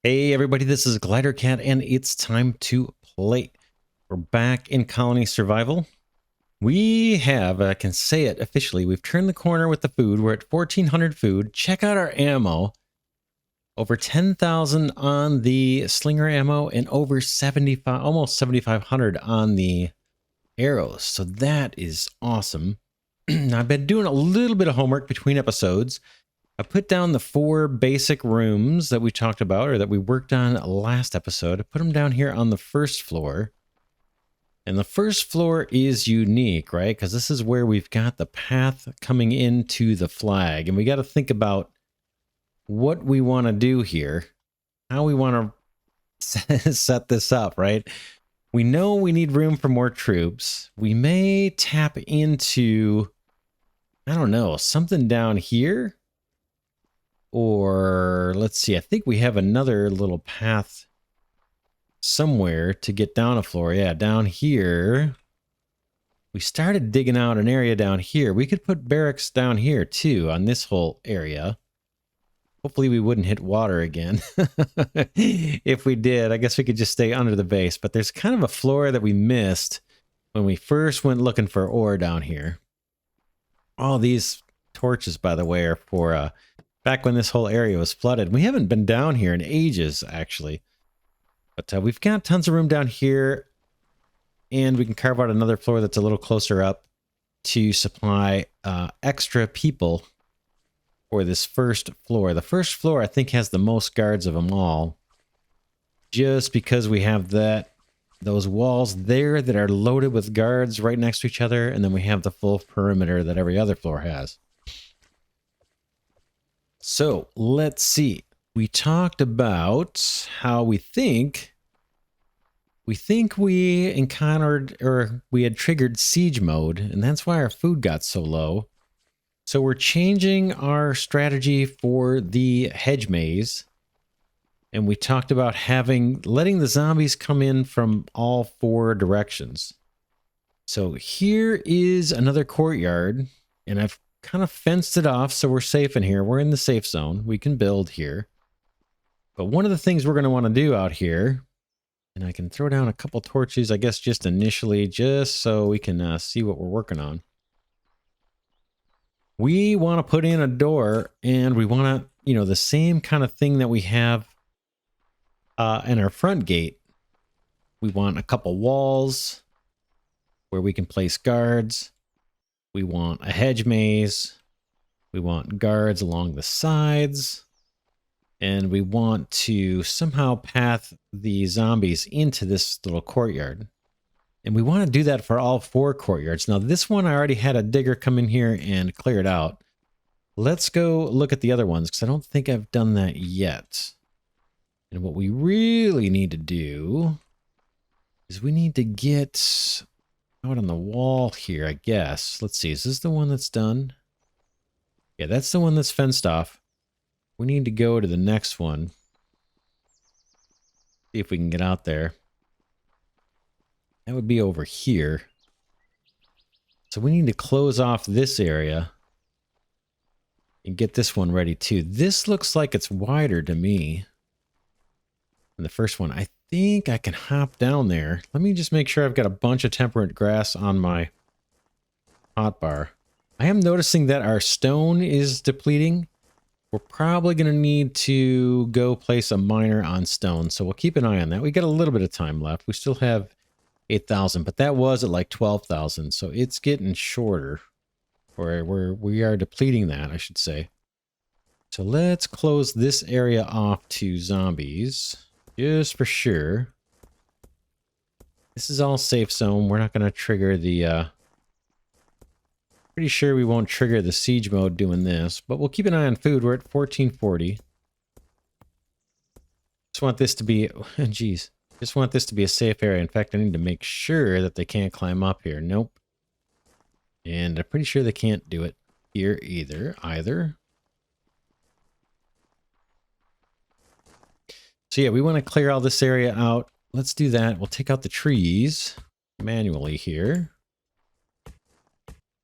Hey everybody, this is Glidercat and it's time to play. We're back in colony survival. We have, I can say it officially, we've turned the corner with the food. We're at 1400 food. Check out our ammo. Over 10,000 on the slinger ammo and over 75, almost 7,500 on the arrows. So that is awesome. I've been doing a little bit of homework between episodes. I put down the 4 basic rooms that we talked about, or that we worked on last episode. I put them down here on the first floor. And the first floor is unique, right? Because this is where we've got the path coming into the flag. And we got to think about what we want to do here. How we want to set this up, right? We know we need room for more troops. We may tap into, I don't know, something down here. Or let's see, I think we have another little path somewhere to get down a floor. Yeah, down here. We started digging out an area down here. We could put barracks down here too on this whole area. Hopefully we wouldn't hit water again. If we did, I guess we could just stay under the base. But there's kind of a floor that we missed when we first went looking for ore down here. All these torches, by the way, are for back when this whole area was flooded. We haven't been down here in ages, actually. But we've got tons of room down here. And we can carve out another floor that's a little closer up to supply extra people for this first floor. The first floor, I think, has the most guards of them all. Just because we have those walls there that are loaded with guards right next to each other. And then we have the full perimeter that every other floor has. So let's see. We talked about how we think we encountered, or we had triggered siege mode, and that's why our food got so low. So we're changing our strategy for the hedge maze. And we talked about letting the zombies come in from all 4 directions. So here is another courtyard, and I've kind of fenced it off so we're safe in here. We're in the safe zone. We can build here. But one of the things we're going to want to do out here, and I can throw down a couple torches, I guess, just initially, just so we can see what we're working on. We want to put in a door, and we want to, the same kind of thing that we have in our front gate. We want a couple walls where we can place guards. We want a hedge maze. We want guards along the sides. And we want to somehow path the zombies into this little courtyard. And we want to do that for all 4 courtyards. Now, this one, I already had a digger come in here and clear it out. Let's go look at the other ones, because I don't think I've done that yet. And what we really need to do is we need to get out on the wall here, I guess. Let's see, is this the one that's done? Yeah, that's the one that's fenced off. We need to go to the next one. See if we can get out there. That would be over here. So we need to close off this area and get this one ready too. This looks like it's wider to me than the first one. I think I can hop down there. Let me just make sure I've got a bunch of temperate grass on my hotbar. I am noticing that our stone is depleting. We're probably going to need to go place a miner on stone, so we'll keep an eye on that. We got a little bit of time left. We still have 8,000, but that was at like 12,000, so it's getting shorter. Or we are depleting that, I should say. So let's close this area off to zombies, just for sure. This is all safe zone. We're not going to trigger the... Pretty sure we won't trigger the siege mode doing this, but we'll keep an eye on food. We're at 1440. Just want this to be... Geez. Just want this to be a safe area. In fact, I need to make sure that they can't climb up here. Nope. And I'm pretty sure they can't do it here either. So yeah, we want to clear all this area out. Let's do that. We'll take out the trees manually here.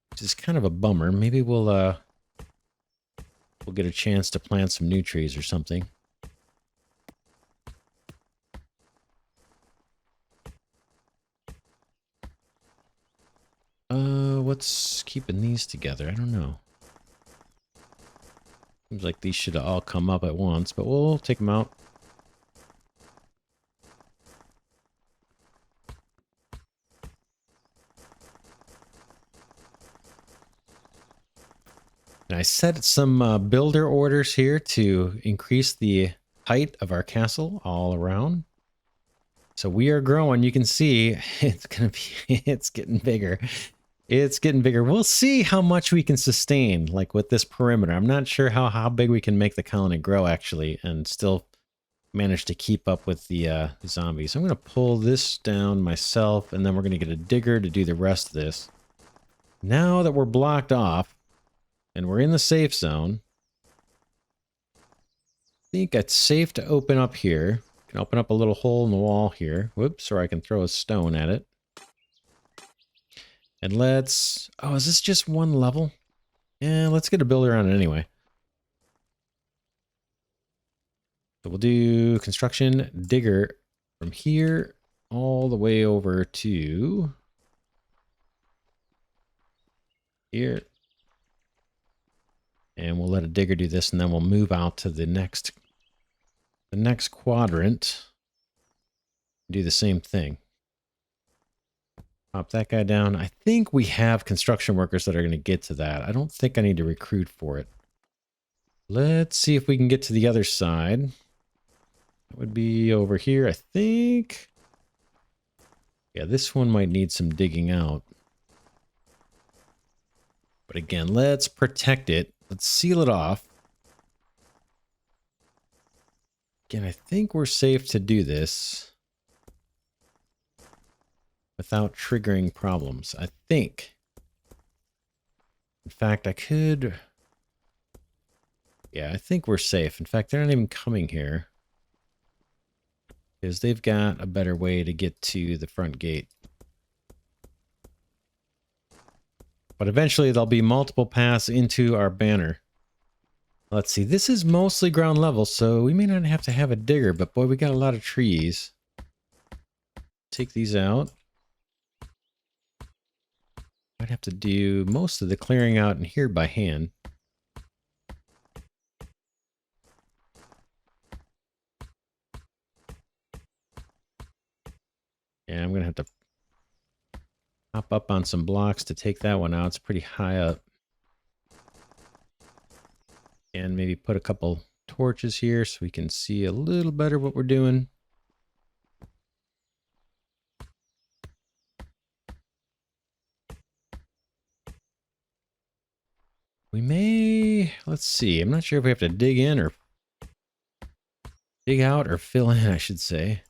Which is kind of a bummer. Maybe we'll get a chance to plant some new trees or something. what's keeping these together. I don't know. Seems like these should all come up at once, but we'll take them out. And I set some builder orders here to increase the height of our castle all around. So we are growing. You can see it's gonna be it's getting bigger. It's getting bigger. We'll see how much we can sustain, like with this perimeter. I'm not sure how big we can make the colony grow actually, and still manage to keep up with the zombies. I'm gonna pull this down myself, and then we're gonna get a digger to do the rest of this. Now that we're blocked off and we're in the safe zone, I think it's safe to open up here. I can open up a little hole in the wall here. Whoops, or I can throw a stone at it. And let's... Oh, is this just one level? Yeah, let's get a builder on it anyway. So we'll do construction digger from here all the way over to here. And we'll let a digger do this, and then we'll move out to the next quadrant. Do the same thing. Pop that guy down. I think we have construction workers that are going to get to that. I don't think I need to recruit for it. Let's see if we can get to the other side. That would be over here, I think. Yeah, this one might need some digging out. But again, let's protect it. Let's seal it off. Again, I think we're safe to do this without triggering problems. I think. In fact, I could... Yeah, I think we're safe. In fact, they're not even coming here, because they've got a better way to get to the front gate. But eventually there'll be multiple paths into our banner. Let's see, this is mostly ground level, so we may not have to have a digger, but boy, we got a lot of trees. Take these out. Might have to do most of the clearing out in here by hand. Yeah, I'm going to have to hop up on some blocks to take that one out. It's pretty high up. And maybe put a couple torches here so we can see a little better what we're doing. We may... Let's see. I'm not sure if we have to dig in or... dig out or fill in, I should say.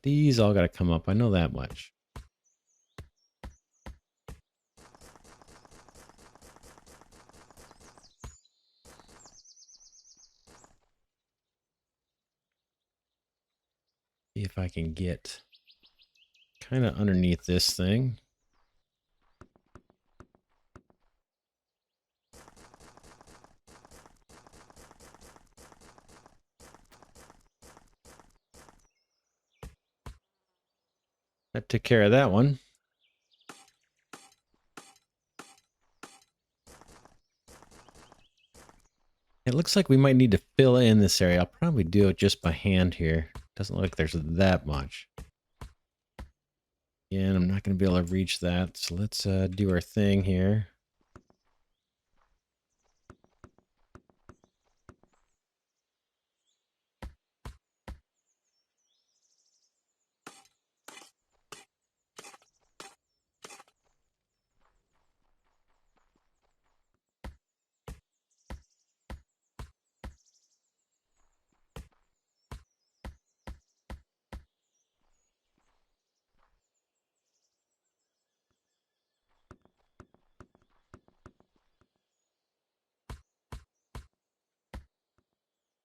These all got to come up. I know that much. See if I can get kind of underneath this thing. That took care of that one. It looks like we might need to fill in this area. I'll probably do it just by hand here. Doesn't look like there's that much. Again, I'm not going to be able to reach that. So let's do our thing here.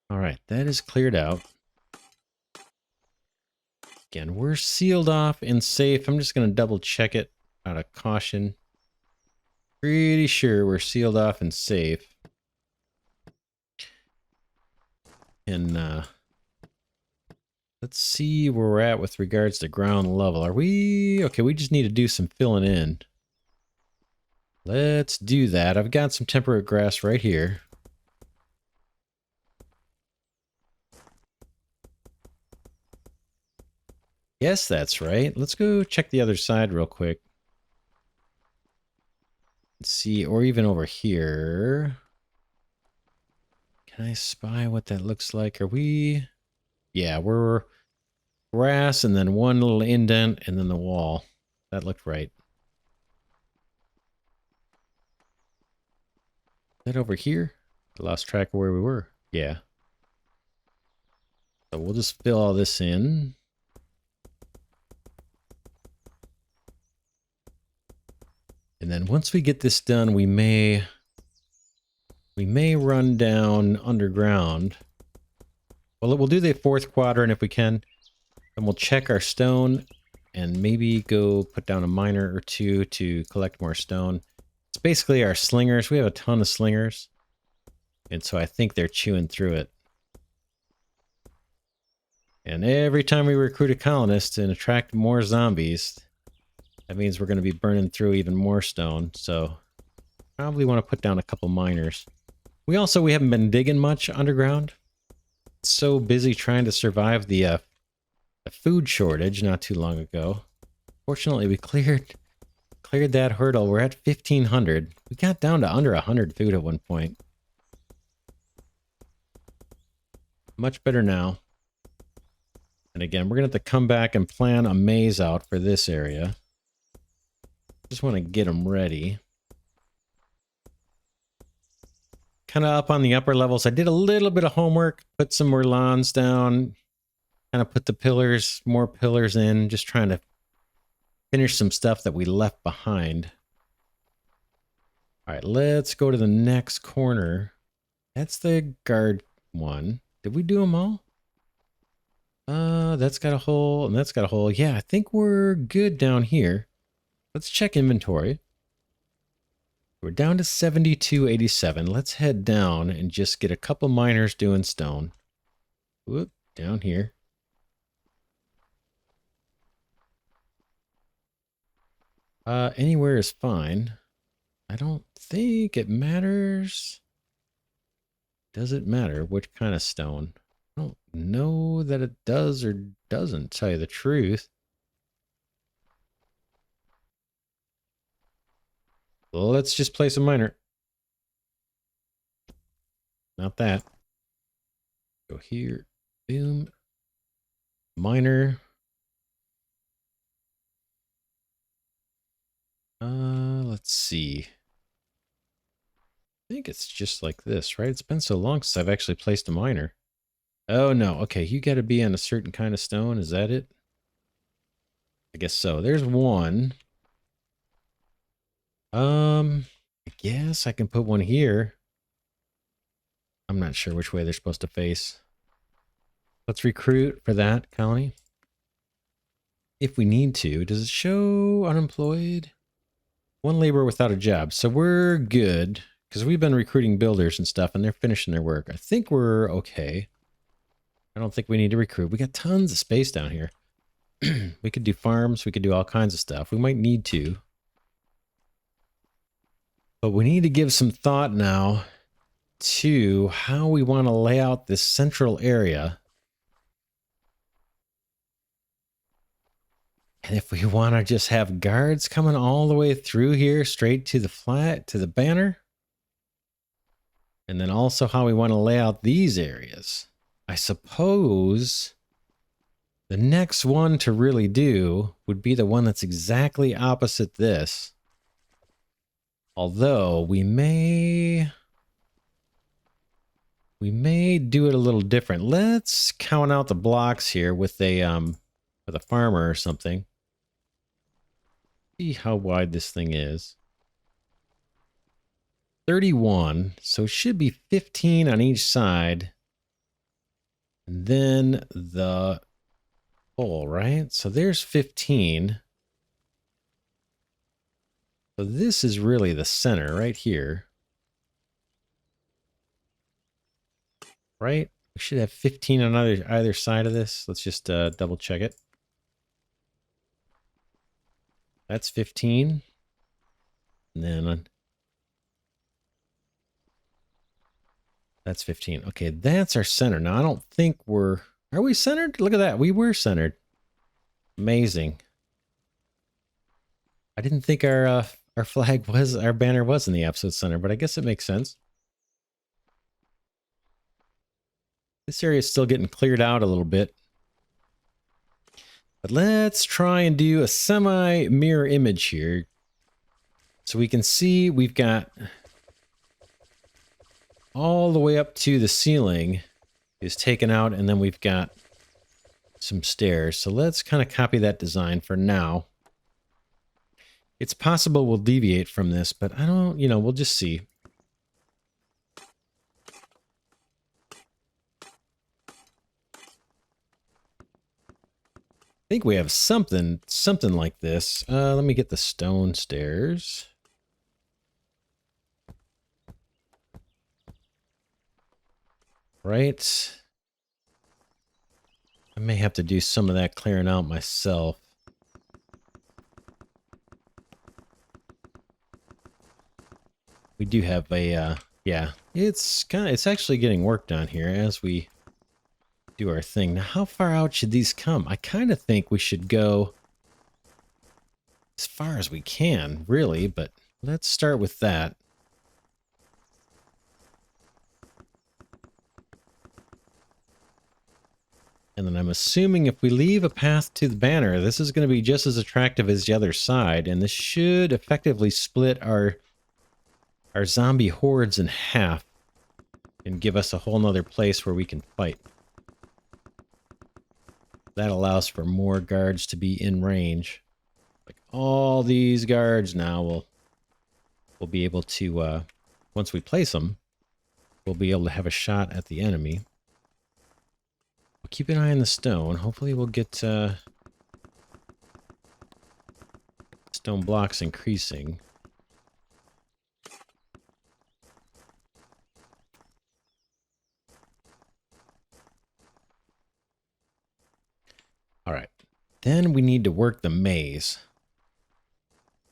All right, that is cleared out. Again, we're sealed off and safe. I'm just going to double check it out of caution. Pretty sure we're sealed off and safe. And Let's see where we're at with regards to ground level. Are we... Okay, we just need to do some filling in. Let's do that. I've got some temperate grass right here. Yes, that's right. Let's go check the other side real quick. Let's see, or even over here. Can I spy what that looks like? Are we... Yeah, we're grass and then one little indent and then the wall. That looked right. Is that over here? I lost track of where we were. Yeah. So we'll just fill all this in. And then once we get this done, we may run down underground. Well, we'll do the fourth quadrant if we can. And we'll check our stone and maybe go put down a miner or two to collect more stone. It's basically our slingers. We have a ton of slingers. And so I think they're chewing through it. And every time we recruit a colonist and attract more zombies, that means we're going to be burning through even more stone. So probably want to put down a couple miners. We haven't been digging much underground. So busy trying to survive the food shortage not too long ago. Fortunately, we cleared that hurdle. We're at 1,500. We got down to under 100 food at one point. Much better now. And again, we're going to have to come back and plan a maze out for this area. Just want to get them ready. Kind of up on the upper levels. I did a little bit of homework, put some more lawns down, kind of put the pillars, more pillars in, just trying to finish some stuff that we left behind. All right, let's go to the next corner. That's the guard one. Did we do them all? That's got a hole, and that's got a hole. Yeah, I think we're good down here. Let's check inventory. We're down to 7287. Let's head down and just get a couple miners doing stone. Whoop, down here. Anywhere is fine. I don't think it matters. Does it matter which kind of stone? I don't know that it does or doesn't, tell you the truth. Well, let's just place a miner. Not that. Go here. Boom. Miner. Let's see. I think it's just like this, right? It's been so long since I've actually placed a miner. Oh, no. Okay, you got to be on a certain kind of stone. Is that it? I guess so. There's one. I guess I can put one here. I'm not sure which way they're supposed to face. Let's recruit for that colony. If we need to. Does it show unemployed? One laborer without a job. So we're good. Because we've been recruiting builders and stuff, and they're finishing their work. I think we're okay. I don't think we need to recruit. We got tons of space down here. We could do farms. We could do all kinds of stuff. We might need to. But we need to give some thought now to how we want to lay out this central area. And if we want to just have guards coming all the way through here, straight to the flat, to the banner. And then also how we want to lay out these areas. I suppose the next one to really do would be the one that's exactly opposite this. Although we may do it a little different. Let's count out the blocks here with a farmer or something. See how wide this thing is. 31, so it should be 15 on each side. And then the hole, right? So there's 15. So this is really the center right here. Right? We should have 15 on either side of this. Let's just double check it. That's 15. And then that's 15. Okay, that's our center. Now, I don't think we're... Are we centered? Look at that. We were centered. Amazing. I didn't think our flag was... Our banner was in the absolute center, but I guess it makes sense. This area is still getting cleared out a little bit. But let's try and do a semi-mirror image here. So we can see we've got... all the way up to the ceiling is taken out, and then we've got some stairs. So let's kind of copy that design for now. It's possible we'll deviate from this, but I don't, we'll just see. I think we have something like this. Let me get the stone stairs. Right. I may have to do some of that clearing out myself. We do have a, yeah, it's actually getting worked on here as we do our thing. Now, how far out should these come? I kind of think we should go as far as we can, really, but let's start with that. And then I'm assuming if we leave a path to the banner, this is going to be just as attractive as the other side, and this should effectively split our zombie hordes in half and give us a whole nother place where we can fight. That allows for more guards to be in range. Like all these guards now will be able to, once we place them, we'll be able to have a shot at the enemy. We'll keep an eye on the stone. Hopefully we'll get stone blocks increasing. All right. Then we need to work the maze.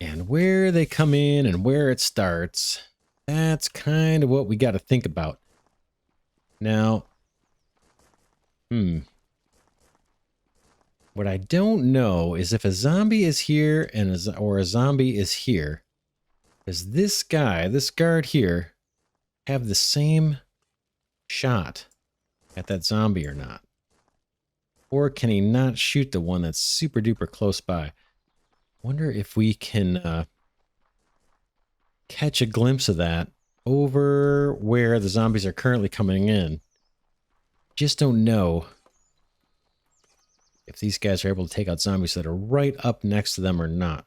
And where they come in and where it starts, that's kind of what we got to think about. Now, what I don't know is if a zombie is here or a zombie is here, does this guard here, have the same shot at that zombie or not? Or can he not shoot the one that's super duper close by? Wonder if we can catch a glimpse of that over where the zombies are currently coming in. Just don't know if these guys are able to take out zombies that are right up next to them or not.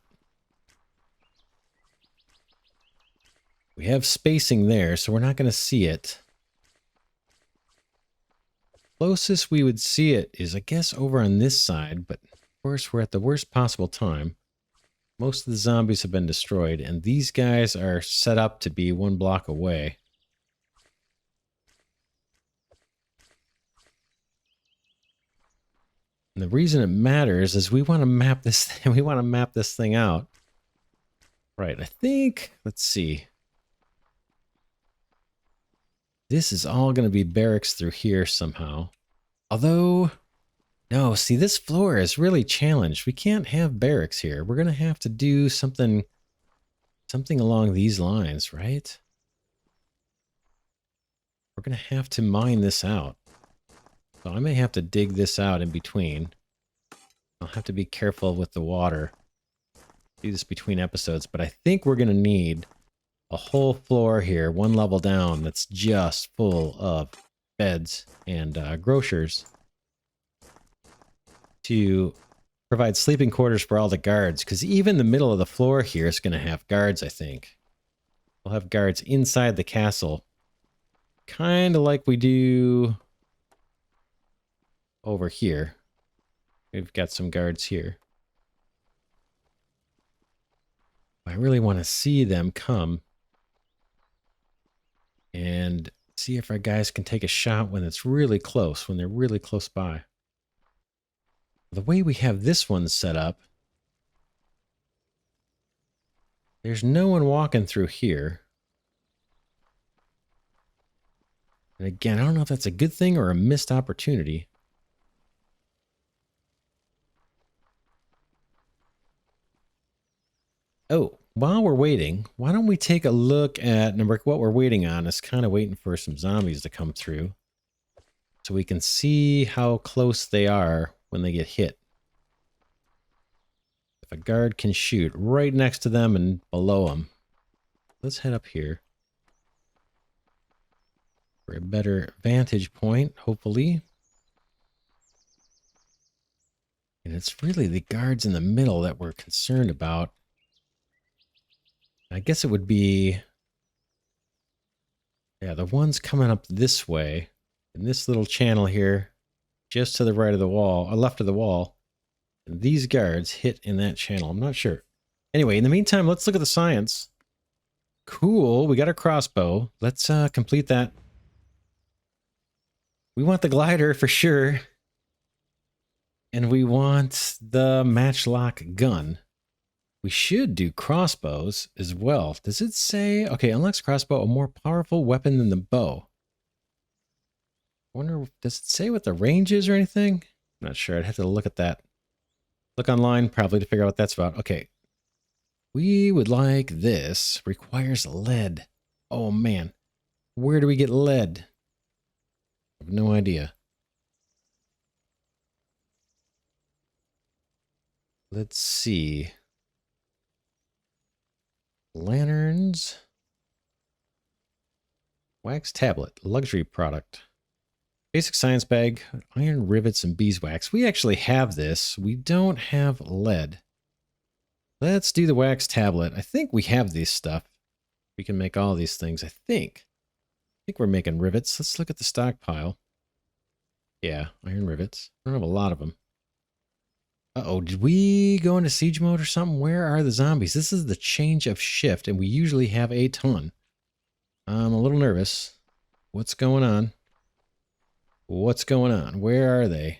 We have spacing there, so we're not going to see it. Closest we would see it is, I guess, over on this side, but of course we're at the worst possible time. Most of the zombies have been destroyed, and these guys are set up to be 1 block away. And the reason it matters is we want to map this thing, we want to map this thing out. Right, I think, let's see. This is all going to be barracks through here somehow. Although, no, see, this floor is really challenged. We can't have barracks here. We're going to have to do something along these lines, right? We're going to have to mine this out. So I may have to dig this out in between. I'll have to be careful with the water. Do this between episodes, but I think we're going to need a whole floor here, 1 level down, that's just full of beds and grocers to provide sleeping quarters for all the guards, because even the middle of the floor here is going to have guards, I think. We'll have guards inside the castle, kind of like we do over here. We've got some guards here. I really want to see them come and See if our guys can take a shot when it's really close, when they're really close by. The way we have this one set up, there's no one walking through here. And again, I don't know if that's a good thing or a missed opportunity. Oh, while we're waiting, why don't we take a look at what we're waiting on is kind of waiting for some zombies to come through. So we can see how close they are when they get hit. If a guard can shoot right next to them and below them. Let's head up here. For a better vantage point, hopefully. And it's really the guards in the middle that we're concerned about. I guess it would be... yeah, the ones coming up this way. In this little channel here. Just to the right of the wall, or left of the wall. And these guards hit in that channel. I'm not sure. Anyway, in the meantime, let's look at the science. Cool, we got a crossbow. Let's complete that. We want the glider for sure. And we want the matchlock gun. We should do crossbows as well. Does it say... okay, unlocks crossbow, a more powerful weapon than the bow. I wonder, does it say what the range is or anything? I'm not sure. I'd have to look at that. Look online probably to figure out what that's about. Okay. We would like this. Requires lead. Oh, man. Where do we get lead? I have no idea. Let's see. Lanterns. Wax tablet. Luxury product. Basic science bag. Iron rivets and beeswax. We actually have this. We don't have lead. Let's do the wax tablet. I think we have this stuff. We can make all these things, I think. I think we're making rivets. Let's look at the stockpile. Yeah, iron rivets. I don't have a lot of them. Uh-oh, did we go into siege mode or something? Where are the zombies? This is the change of shift, and we usually have a ton. I'm a little nervous. What's going on? What's going on? Where are they?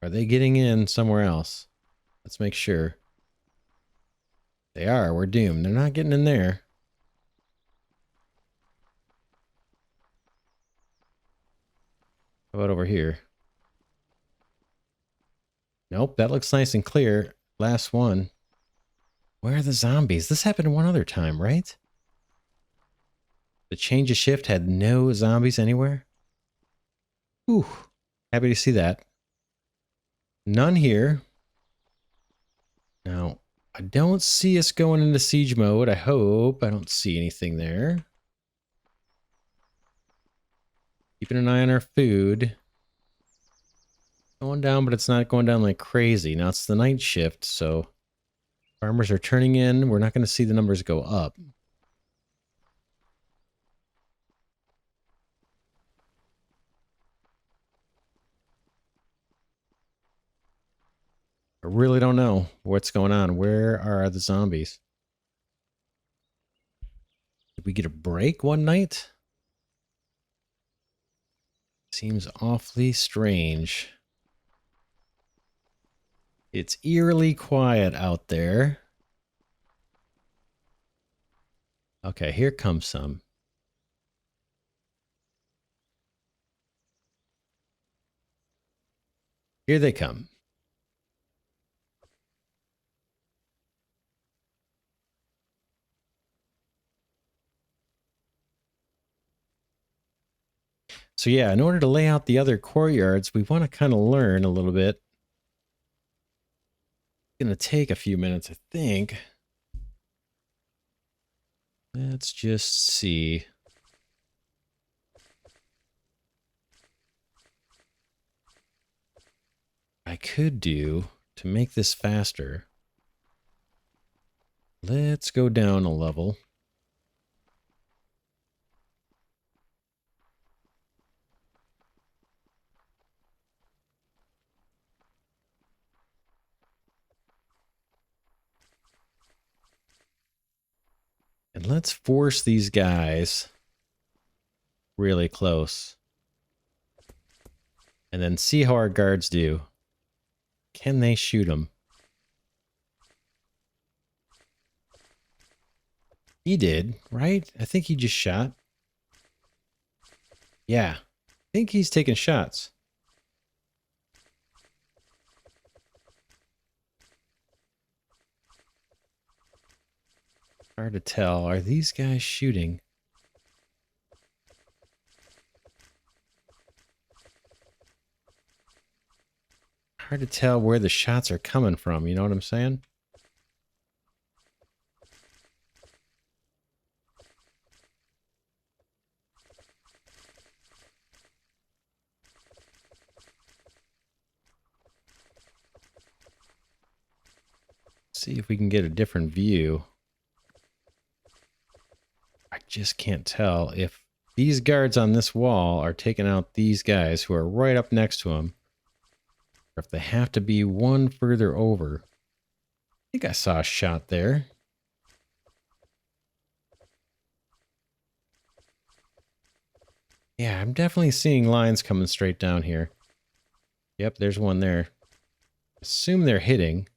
Are they getting in somewhere else? Let's make sure. They are. We're doomed. They're not getting in there. How about over here? Nope, that looks nice and clear. Last one. Where are the zombies? This happened one other time, right? The change of shift had no zombies anywhere? Whew. Happy to see that. None here. Now, I don't see us going into siege mode. I hope. I don't see anything there. Keeping an eye on our food. Going down, but it's not going down like crazy. Now it's the night shift, so farmers are turning in. We're not going to see the numbers go up. I really don't know what's going on. Where are the zombies? Did we get a break one night? Seems awfully strange. It's eerily quiet out there. Okay, here comes some. Here they come. So yeah, in order to lay out the other courtyards, we want to kind of learn a little bit. It's going to take a few minutes, I think. Let's just see. I could do to make this faster. Let's go down a level. And let's force these guys really close. And then see how our guards do. Can they shoot them? He did, right? I think he just shot. Yeah. I think he's taking shots. Hard to tell. Are these guys shooting? Hard to tell where the shots are coming from, you know what I'm saying? See if we can get a different view. I just can't tell if these guards on this wall are taking out these guys who are right up next to them, or if they have to be one further over. I think I saw a shot there. Yeah, I'm definitely seeing lines coming straight down here. Yep, there's one there. Assume they're hitting.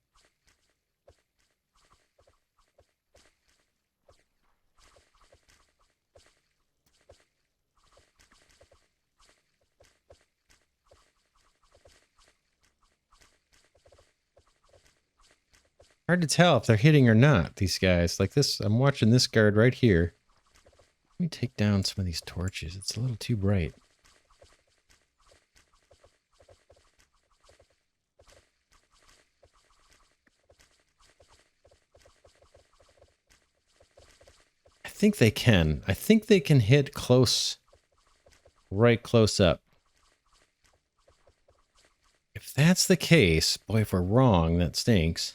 Hard to tell if they're hitting or not, these guys. Like this, I'm watching this guard right here. Let me take down some of these torches. It's a little too bright. I think they can. I think they can hit close, right close up. If that's the case, boy, if we're wrong, that stinks.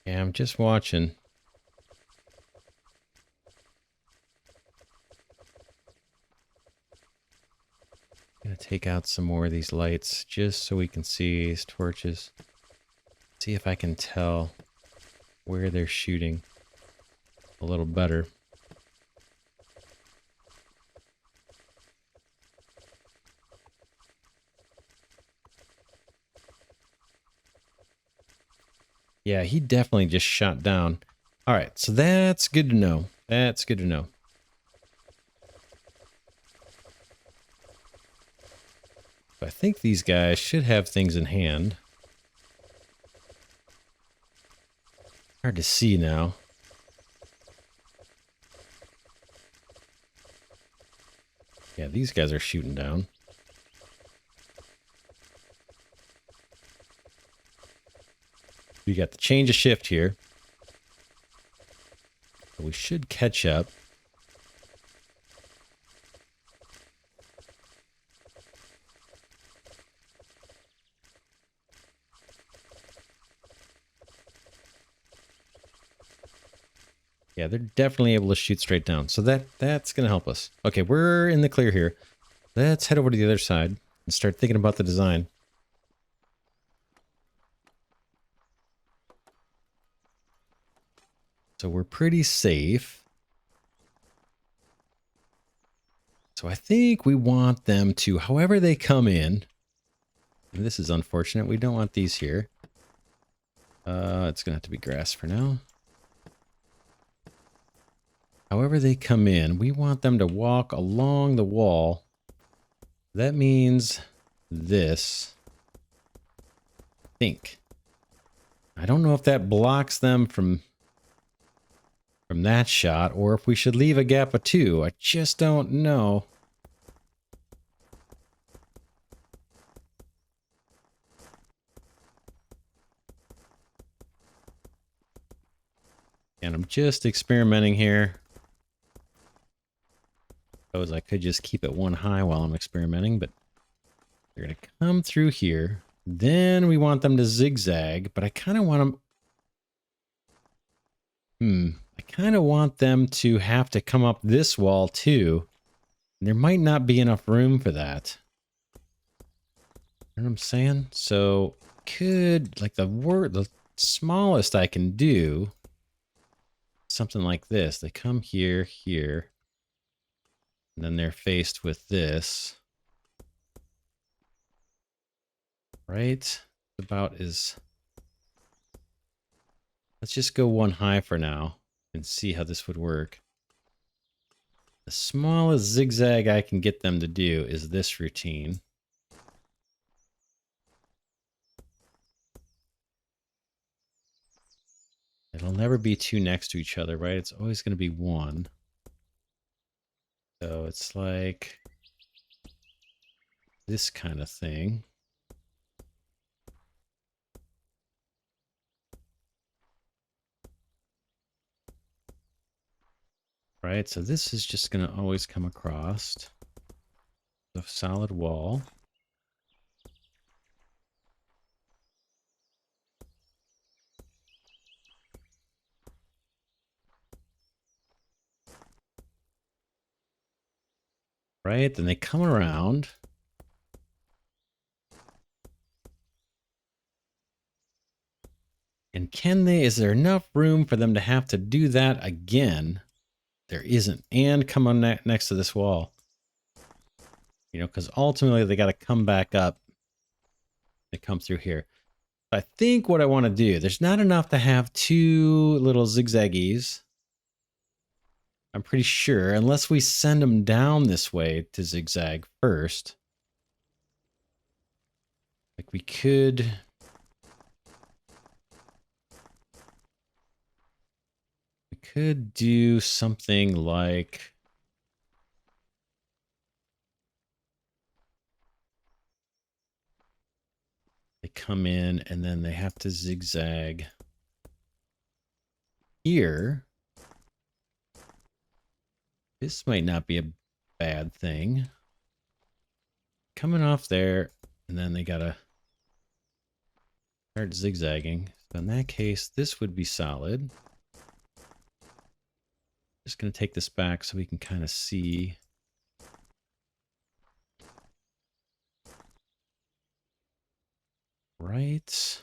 Yeah, I'm just watching. Gonna take out some more of these lights just so we can see these torches. See if I can tell where they're shooting a little better. Yeah, he definitely just shot down. All right, so that's good to know. That's good to know. I think these guys should have things in hand. Hard to see now. Yeah, these guys are shooting down. We got the change of shift here. So we should catch up. Yeah, they're definitely able to shoot straight down. So that's going to help us. Okay, we're in the clear here. Let's head over to the other side and start thinking about the design. So we're pretty safe. So I think we want them to, however they come in. And this is unfortunate. We don't want these here. It's going to have to be grass for now. However they come in, we want them to walk along the wall. That means this. I think. I don't know if that blocks them from that shot, or if we should leave a gap of 2. I just don't know. And I'm just experimenting here. Suppose I could just keep it one high while I'm experimenting, but they're going to come through here. Then we want them to zigzag, but I kind of want them... I kind of want them to have to come up this wall too. There might not be enough room for that. You know what I'm saying? So could, like, the smallest I can do, something like this. They come here, here, and then they're faced with this. Right? About as... Let's just go one high for now and see how this would work. The smallest zigzag I can get them to do is this routine. It'll never be two next to each other, right? It's always going to be one. So it's like this kind of thing. Right? So this is just going to always come across the solid wall. Right? Then they come around. And is there enough room for them to have to do that again? There isn't. And come on next to this wall. You know, because ultimately they got to come back up. They come through here. I think what I want to do, there's not enough to have two little zigzaggies. I'm pretty sure, unless we send them down this way to zigzag first. Like we could... We could do something like... They come in and then they have to zigzag here. This might not be a bad thing. Coming off there, and then they gotta start zigzagging. So in that case, this would be solid. Just gonna take this back so we can kind of see. Right.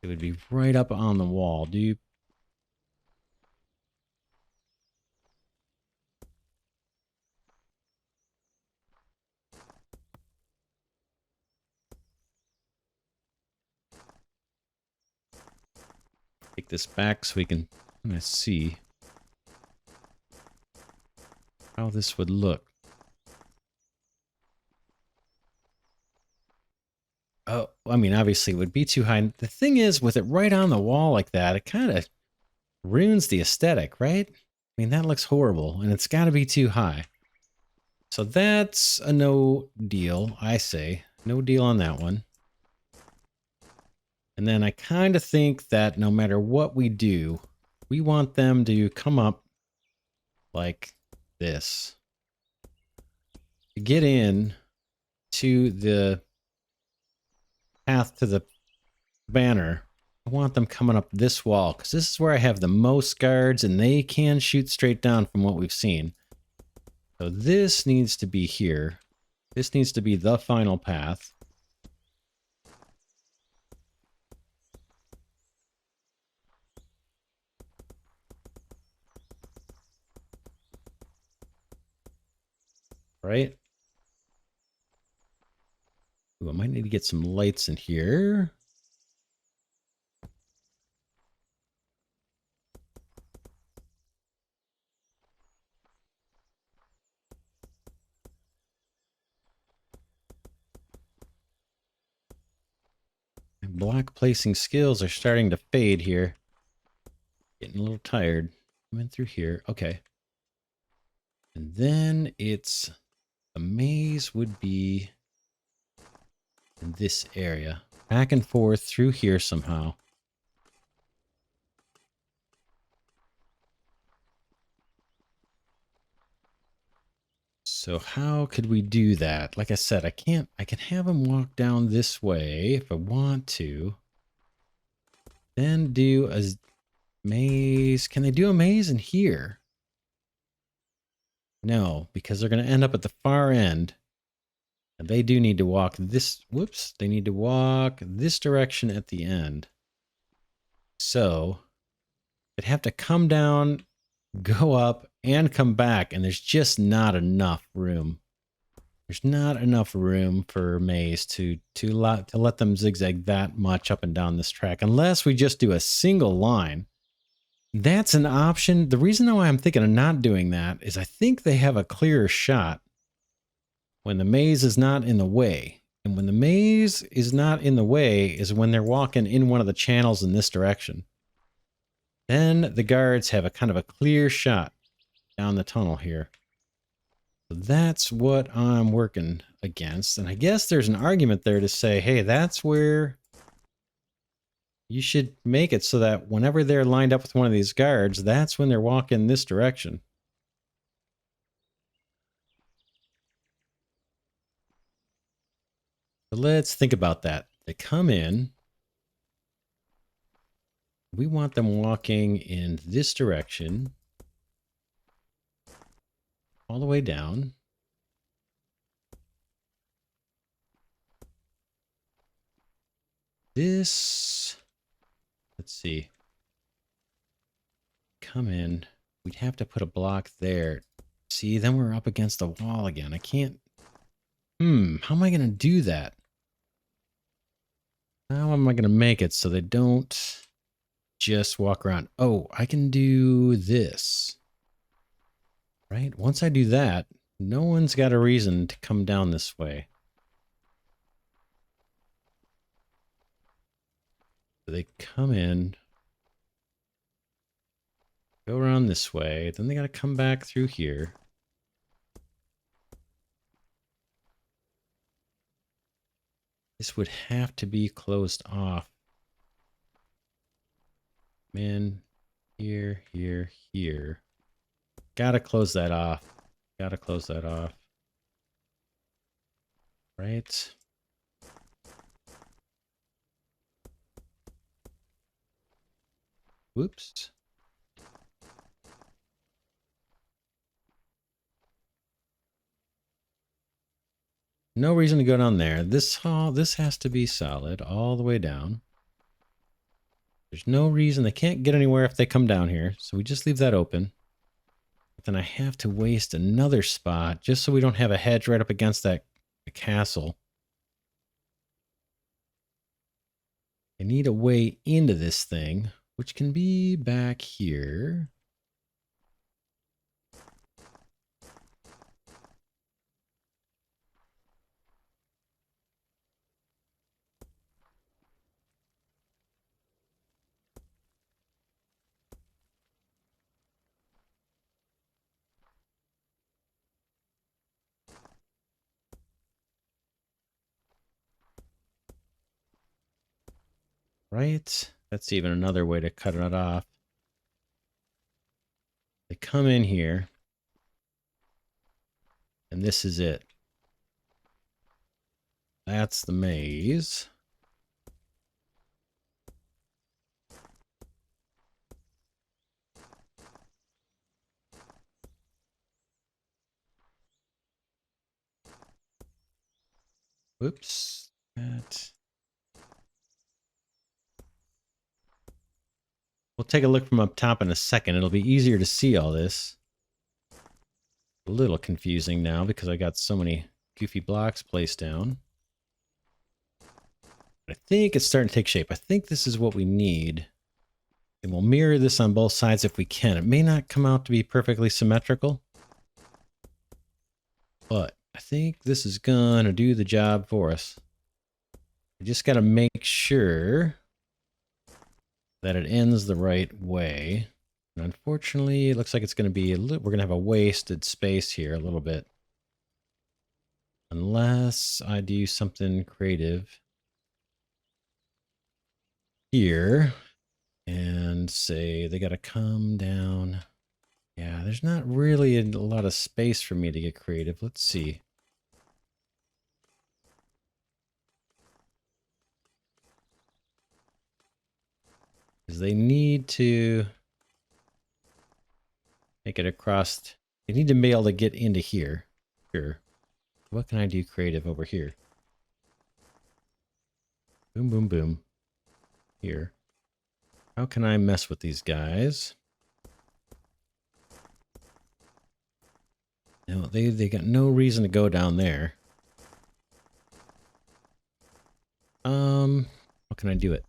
It would be right up on the wall. Do you... Take this back so we can kind of see how this would look. Oh, I mean, obviously it would be too high. The thing is, with it right on the wall like that, it kind of ruins the aesthetic, right? I mean, that looks horrible, and it's got to be too high. So that's a no deal, I say. No deal on that one. And then I kind of think that no matter what we do, we want them to come up like this. To get in to the path to the banner, I want them coming up this wall, because this is where I have the most guards, and they can shoot straight down from what we've seen. So this needs to be here. This needs to be the final path. Right? Ooh, I might need to get some lights in here. My block placing skills are starting to fade here. Getting a little tired. Coming through here. Okay. And then it's... a maze would be in this area. Back and forth through here somehow. So how could we do that? Like I said, I can have them walk down this way if I want to. Then do a maze. Can they do a maze in here? No, because they're going to end up at the far end. And they do need to walk this. Whoops. They need to walk this direction at the end. So they'd have to come down, go up, and come back. And there's just not enough room. There's not enough room for Maze to let them zigzag that much up and down this track. Unless we just do a single line. That's an option. The reason why I'm thinking of not doing that is I think they have a clearer shot when the maze is not in the way. And when the maze is not in the way is when they're walking in one of the channels in this direction. Then the guards have a kind of a clear shot down the tunnel here. So that's what I'm working against. And I guess there's an argument there to say, hey, that's where you should make it so that whenever they're lined up with one of these guards, that's when they're walking this direction. So let's think about that. They come in. We want them walking in this direction. All the way down. This, let's see. Come in. We'd have to put a block there. See, then we're up against the wall again. I can't. How am I going to do that? How am I going to make it so they don't just walk around? Oh, I can do this. Right? Once I do that, no one's got a reason to come down this way. So they come in, go around this way, then they got to come back through here. This would have to be closed off. In here, here, here. Gotta close that off. Gotta close that off. Right. Whoops. No reason to go down there. This has to be solid all the way down. There's no reason they can't get anywhere if they come down here. So we just leave that open. But then I have to waste another spot just so we don't have a hedge right up against that castle. I need a way into this thing, which can be back here. Right? That's even another way to cut it off. They come in here. And this is it. That's the maze. Whoops. That. We'll take a look from up top in a second. It'll be easier to see all this. A little confusing now because I got so many goofy blocks placed down. But I think it's starting to take shape. I think this is what we need. And we'll mirror this on both sides if we can. It may not come out to be perfectly symmetrical. But I think this is gonna do the job for us. We just gotta make sure that it ends the right way. And unfortunately, it looks like it's going to be we're going to have a wasted space here a little bit. Unless I do something creative here and say they got to come down. Yeah, there's not really a lot of space for me to get creative. Let's see. Because they need to make it across They need to be able to get into here. Sure. What can I do creative over here? Boom, boom, boom. Here. How can I mess with these guys? No, they got no reason to go down there. How can I do it?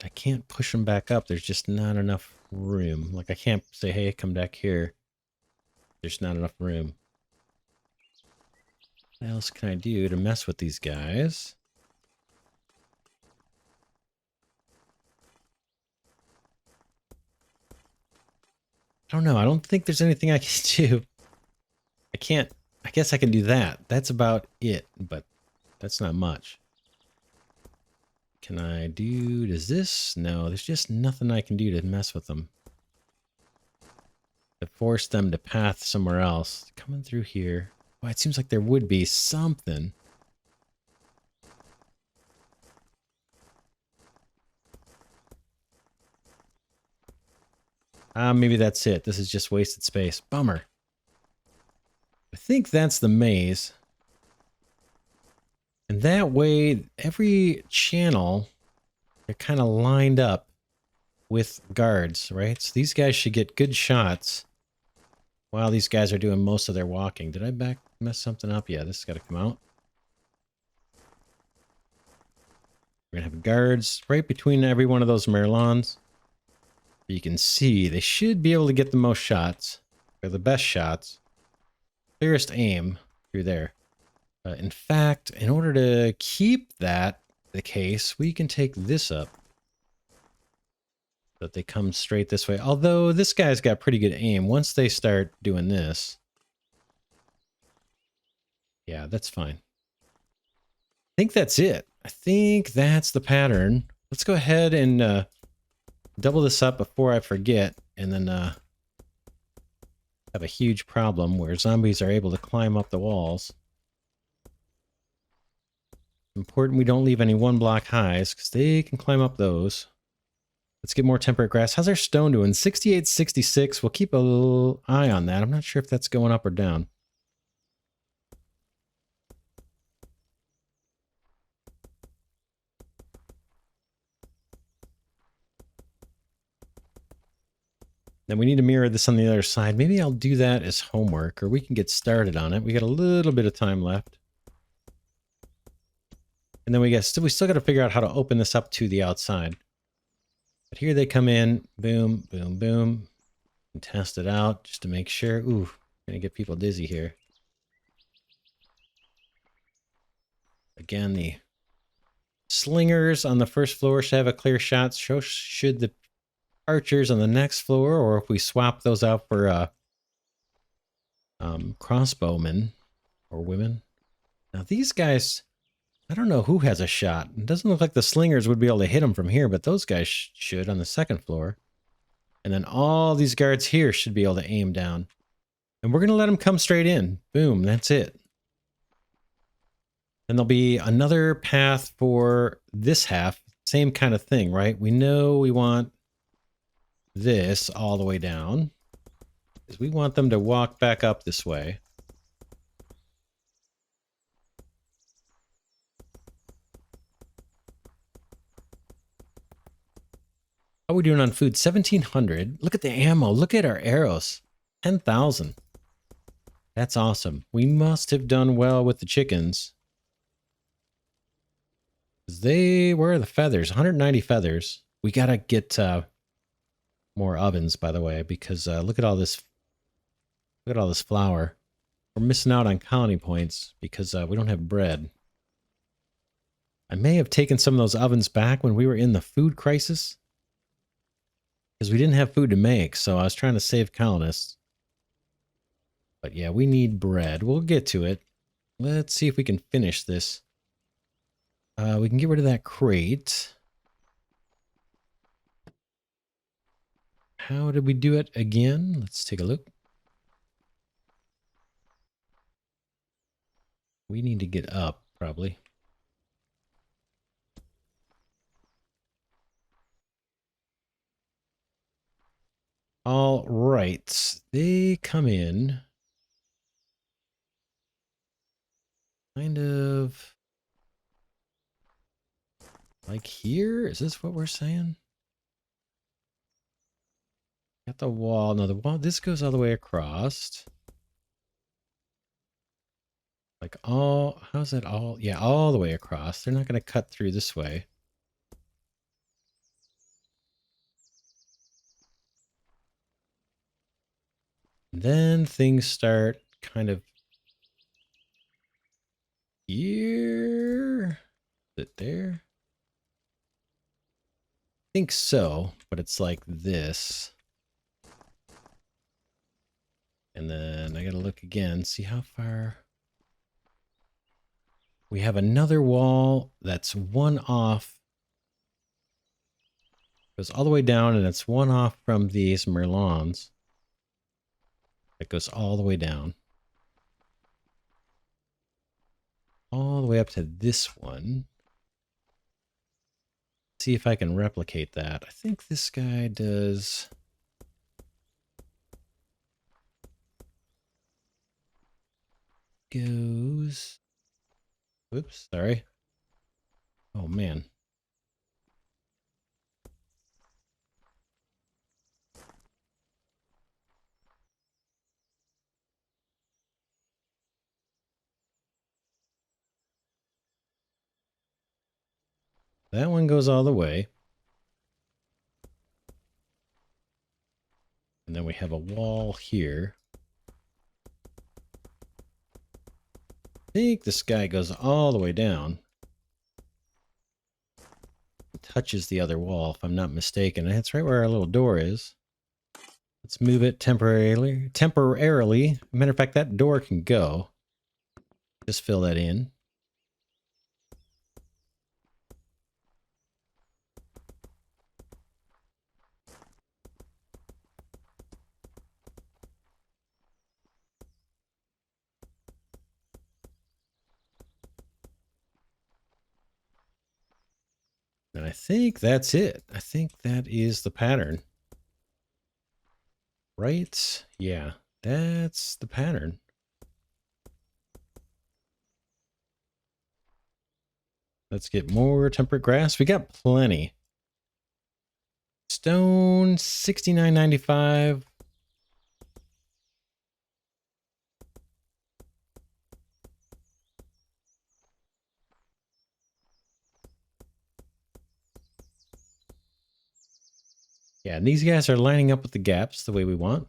I can't push them back up. There's just not enough room. Like I can't say, hey, come back here. There's not enough room. What else can I do to mess with these guys? I don't know. I don't think there's anything I can do. I can't. I guess I can do that. That's about it, but that's not much. Can I do... Does this? No, there's just nothing I can do to mess with them. To force them to path somewhere else. Coming through here. Well, it seems like there would be something. Maybe that's it. This is just wasted space. Bummer. I think that's the maze. And that way, every channel, they're kind of lined up with guards, right? So these guys should get good shots while these guys are doing most of their walking. Did I mess something up? Yeah, this has got to come out. We're going to have guards right between every one of those Merlons. You can see they should be able to get the most shots. They're the best shots. Clearest aim through there. In fact, in order to keep that the case, we can take this up. So that they come straight this way. Although this guy's got pretty good aim. Once they start doing this. Yeah, that's fine. I think that's it. I think that's the pattern. Let's go ahead and double this up before I forget. And then have a huge problem where zombies are able to climb up the walls. Important we don't leave any one block highs, because they can climb up those. Let's get more temperate grass. How's our stone doing? 68, 66. We'll keep a little eye on that. I'm not sure if that's going up or down. Then we need to mirror this on the other side. Maybe I'll do that as homework, or we can get started on it. We got a little bit of time left. And then we still got to figure out how to open this up to the outside. But here they come in. Boom, boom, boom. And test it out just to make sure. Ooh, gonna get people dizzy here. Again, the slingers on the first floor should have a clear shot. So should the archers on the next floor, or if we swap those out for crossbowmen or women. Now these guys, I don't know who has a shot. It doesn't look like the slingers would be able to hit them from here, but those guys should on the second floor. And then all these guards here should be able to aim down. And we're going to let them come straight in. Boom, that's it. And there'll be another path for this half. Same kind of thing, right? We know we want this all the way down, because we want them to walk back up this way. How are we doing on food? 1,700. Look at the ammo. Look at our arrows. 10,000. That's awesome. We must have done well with the chickens. Where are the feathers? 190 feathers. We gotta get more ovens, by the way, because look at all this. Look at all this flour. We're missing out on colony points because we don't have bread. I may have taken some of those ovens back when we were in the food crisis, because we didn't have food to make, so I was trying to save colonists. But yeah, we need bread. We'll get to it. Let's see if we can finish this. We can get rid of that crate. How did we do it again? Let's take a look. We need to get up, probably. All right. They come in kind of like here. Is this what we're saying? Got the wall. No, the wall. This goes all the way across. Like all, how's it all? Yeah, all the way across. They're not going to cut through this way. And then things start kind of here. Is it there? I think so, but it's like this. And then I got to look again, see how far. We have another wall that's one off. Goes all the way down, and it's one off from these Merlons. It goes all the way down. All the way up to this one. See if I can replicate that. I think this guy does. Goes. Whoops, sorry. Oh, man. That one goes all the way. And then we have a wall here. I think this guy goes all the way down. Touches the other wall, if I'm not mistaken. And that's right where our little door is. Let's move it temporarily. Matter of fact, that door can go. Just fill that in. And I think that's it. I think that is the pattern. Right? Yeah, that's the pattern. Let's get more temperate grass. We got plenty. Stone, $69.95. Yeah, and these guys are lining up with the gaps the way we want.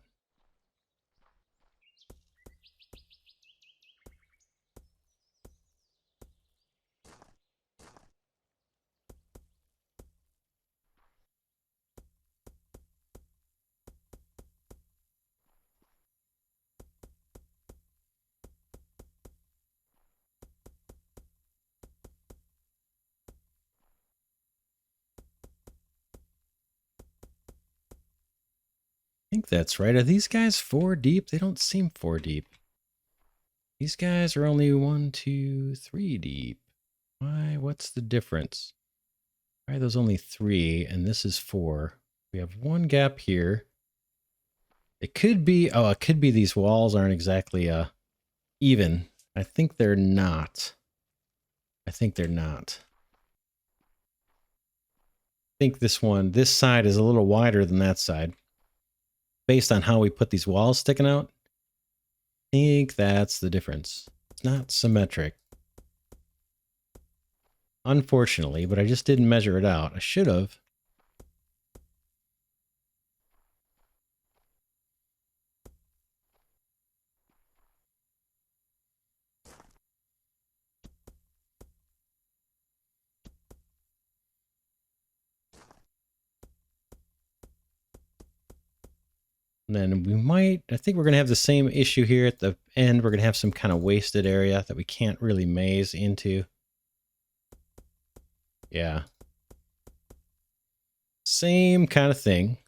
I think that's right. Are these guys 4 deep? They don't seem 4 deep. These guys are only 1, 2, 3 deep. Why? What's the difference? Why are those only 3 and this is 4? We have one gap here. It could be, oh, it could be these walls aren't exactly even. I think they're not. I think they're not. I think this side is a little wider than that side. Based on how we put these walls sticking out, I think that's the difference. It's not symmetric. Unfortunately, but I just didn't measure it out. I should have. And then we might, I think we're going to have the same issue here at the end. We're going to have some kind of wasted area that we can't really maze into. Yeah. Same kind of thing.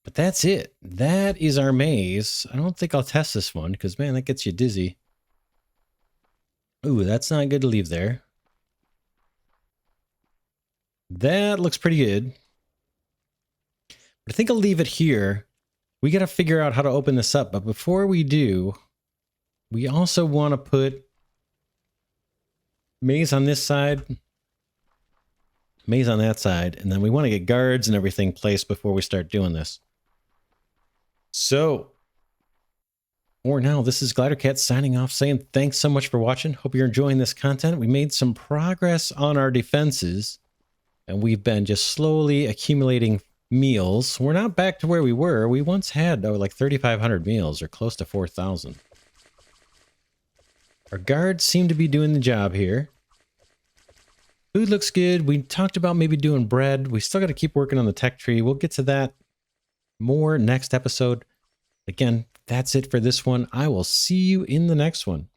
But that's it. That is our maze. I don't think I'll test this one because, man, that gets you dizzy. Ooh, that's not good to leave there. That looks pretty good. I think I'll leave it here. We got to figure out how to open this up. But before we do, we also want to put maze on this side, maze on that side, and then we want to get guards and everything placed before we start doing this. So, for now, this is Glidercat signing off, saying thanks so much for watching. Hope you're enjoying this content. We made some progress on our defenses, and we've been just slowly accumulating meals. We're not back to where we were. We once had like 3,500 meals, or close to 4,000. Our guards seem to be doing the job here. Food looks good. We talked about maybe doing bread. We still got to keep working on the tech tree. We'll get to that more next episode. Again, that's it for this one. I will see you in the next one.